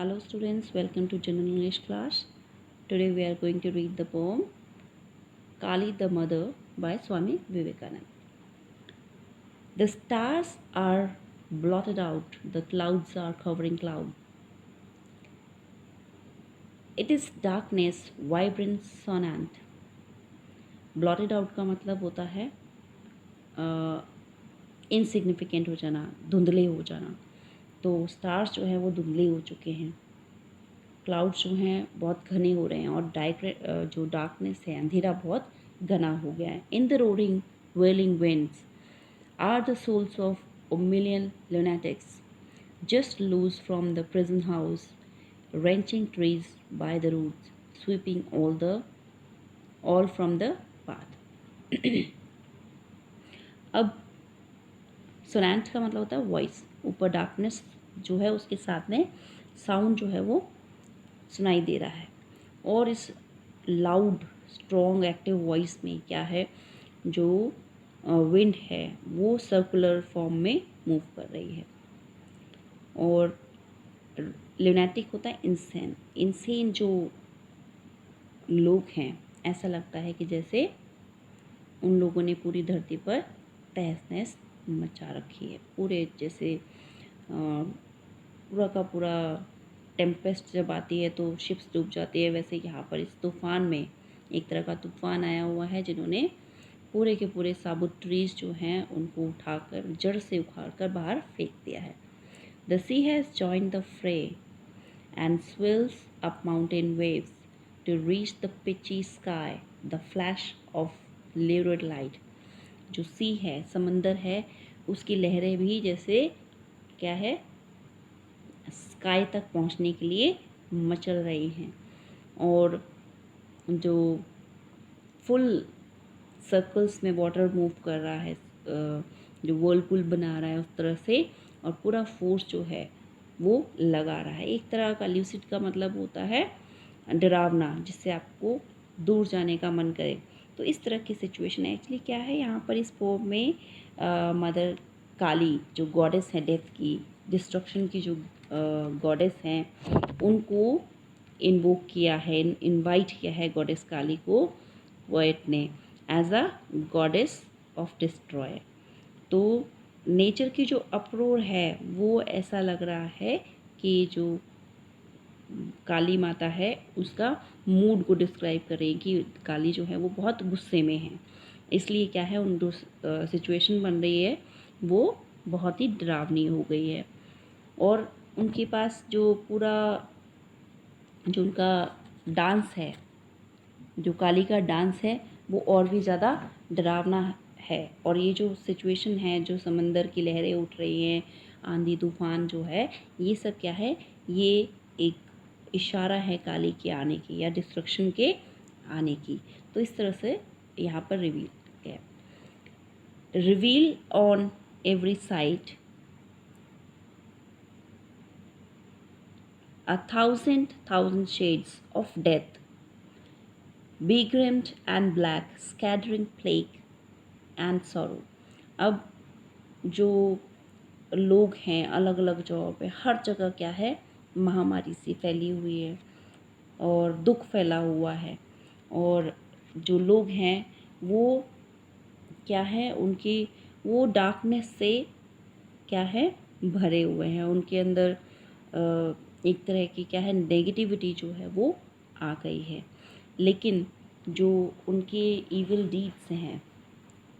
Hello students, welcome to General English class. Today we are going to read the poem Kali the Mother by Swami Vivekananda. The stars are blotted out, the clouds are covering cloud. It is darkness, vibrant, sonant. Blotted out का मतलब होता है insignificant हो जाना, धुंधले हो जाना. तो स्टार्स जो है वो धुंधले हो चुके हैं. क्लाउड्स जो हैं बहुत घने हो रहे हैं और जो डार्कनेस है, अंधेरा बहुत घना हो गया है. In the roaring wailing winds are the souls of a million lunatics just loose from the prison house, wrenching trees by the roots, sweeping all from the path. अब सोनेंट का मतलब होता है वॉइस. ऊपर डार्कनेस जो है उसके साथ में साउंड जो है वो सुनाई दे रहा है. और इस लाउड स्ट्रॉन्ग एक्टिव वॉइस में क्या है, जो विंड है वो सर्कुलर फॉर्म में मूव कर रही है. और ल्यूनेटिक होता है इंसेन. इंसेन जो लोग हैं, ऐसा लगता है कि जैसे उन लोगों ने पूरी धरती पर तहस नहस मचा रखी है. पूरे जैसे पूरा का पूरा टेम्पेस्ट जब आती है तो शिप्स डूब जाती है, वैसे यहाँ पर इस तूफ़ान में एक तरह का तूफ़ान आया हुआ है जिन्होंने पूरे के पूरे साबुत ट्रीज जो हैं उनको उठाकर जड़ से उखाड़ कर बाहर फेंक दिया है. The sea has joined the fray and swells up mountain waves to reach the pitchy sky the flash of lurid light. जो सी है, समंदर है, उसकी लहरें भी जैसे क्या है, स्काई तक पहुंचने के लिए मचल रही हैं. और जो फुल सर्कल्स में वाटर मूव कर रहा है, जो वर्लपूल बना रहा है उस तरह से, और पूरा फोर्स जो है वो लगा रहा है. एक तरह का ल्यूसिड का मतलब होता है डरावना, जिससे आपको दूर जाने का मन करे. तो इस तरह की सिचुएशन है. एक्चुअली क्या है यहाँ पर इस पोम में मदर काली जो गॉडेस है डेथ की, डिस्ट्रक्शन की जो गॉडेस हैं, उनको इन्वोक किया है, इनवाइट किया है गॉडेस काली को पोएट ने as a goddess of destroy. तो नेचर की जो अप्रोर है वो ऐसा लग रहा है कि जो काली माता है उसका मूड को डिस्क्राइब कर रही है कि काली जो है वो बहुत गुस्से में है. इसलिए क्या है, उन सिचुएशन बन रही है वो बहुत ही डरावनी हो गई है. और उनके पास जो पूरा जो उनका डांस है, जो काली का डांस है, वो और भी ज़्यादा डरावना है. और ये जो सिचुएशन है, जो समंदर की लहरें उठ रही हैं, आंधी तूफान जो है, ये सब क्या है, ये एक इशारा है काली के आने की या डिस्ट्रक्शन के आने की. तो इस तरह से यहाँ पर रिवील है. Reveal on every side a thousand shades of death, begrimed and black, scattering plague and sorrow. अब जो लोग हैं अलग अलग जगह पे, हर जगह क्या है, महामारी सी फैली हुई है और दुख फैला हुआ है. और जो लोग हैं वो क्या है, उनकी वो डार्कनेस से क्या है, भरे हुए हैं. उनके अंदर एक तरह की क्या है, नेगेटिविटी जो है वो आ गई है. लेकिन जो उनके इविल डीड्स हैं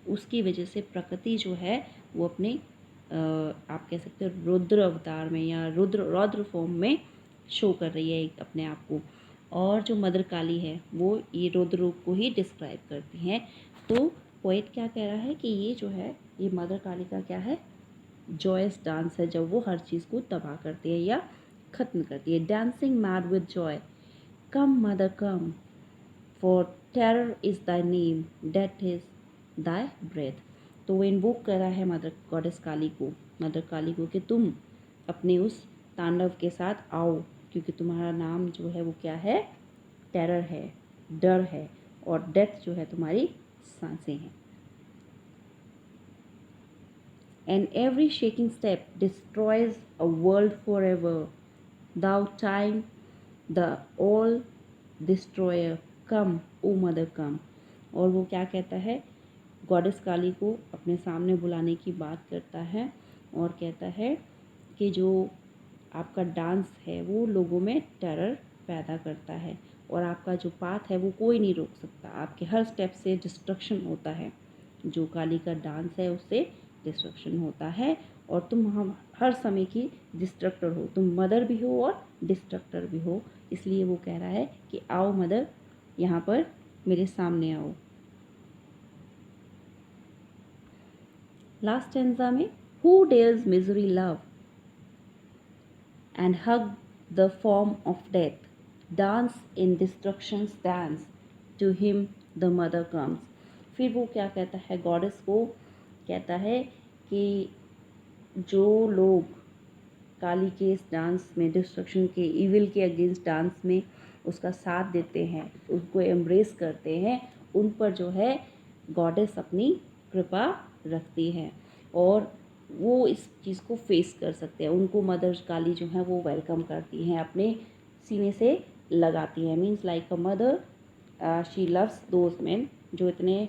उसकी वजह से प्रकृति जो है वो अपने आप कह सकते हो रुद्र अवतार में या रौद्र फॉर्म में शो कर रही है अपने आप को. और जो मदर काली है वो ये रौद्र रूप को ही डिस्क्राइब करती हैं. तो पोएट क्या कह रहा है कि ये जो है, ये मदर काली का क्या है, जॉयस डांस है, जब वो हर चीज़ को तबाह करती है या ख़त्म करती है. Dancing mad with joy, come mother come, for terror is thy name, death is thy breath. तो वो इन्वोक कर रहा है मदर गॉडेस काली को, मदर काली को, कि तुम अपने उस तांडव के साथ आओ, क्योंकि तुम्हारा नाम जो है वो क्या है, टेरर है, डर है, और डेथ जो है तुम्हारी सांसें हैं. And every shaking step destroys a world forever. Thou time the all destroyer come O mother come. और वो क्या कहता है, गॉडेस काली को अपने सामने बुलाने की बात करता है और कहता है कि जो आपका डांस है वो लोगों में टेरर पैदा करता है और आपका जो पाथ है वो कोई नहीं रोक सकता, आपके हर स्टेप से डिस्ट्रक्शन होता है। जो काली का डांस है उससे डिस्ट्रक्शन होता है और तुम हम हर समय की डिस्ट्रक्टर हो, तुम मदर भी हो और डिस्ट्रक्टर भी हो। इसलिए वो कह रहा है कि आओ मदर, यहाँ पर मेरे सामने आओ। लास्ट स्टेंजा में who dares misery love and hug the form of death, dance in destruction's dance, to him the mother comes। फिर वो क्या कहता है, गॉडेस को कहता है कि जो लोग काली के इस डांस में, डिस्ट्रक्शन के, इविल के अगेंस्ट डांस में उसका साथ देते हैं, उसको एम्ब्रेस करते हैं, उन पर जो है गॉडेस अपनी कृपा रखती है और वो इस चीज़ को फेस कर सकते हैं। उनको मदर काली जो है वो वेलकम करती हैं, अपने सीने से लगाती हैं। Means like a mother she loves those main जो इतने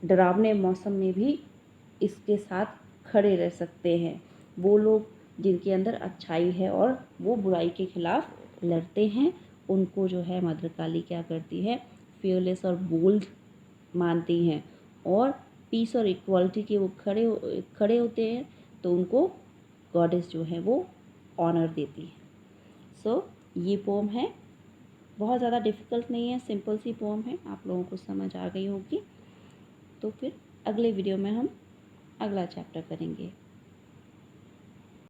डरावने मौसम में भी इसके साथ खड़े रह सकते हैं। वो लोग जिनके अंदर अच्छाई है और वो बुराई के खिलाफ लड़ते हैं, उनको जो है मदर काली क्या करती है, फियरलेस और बोल्ड मानती हैं और पीस और इक्वालिटी के वो खड़े होते हैं, तो उनको गॉडेस जो है वो ऑनर देती है। सो ये पोम है, बहुत ज़्यादा डिफ़िकल्ट नहीं है, सिंपल सी पोम है, आप लोगों को समझ आ गई होगी। तो फिर अगले वीडियो में हम अगला चैप्टर करेंगे।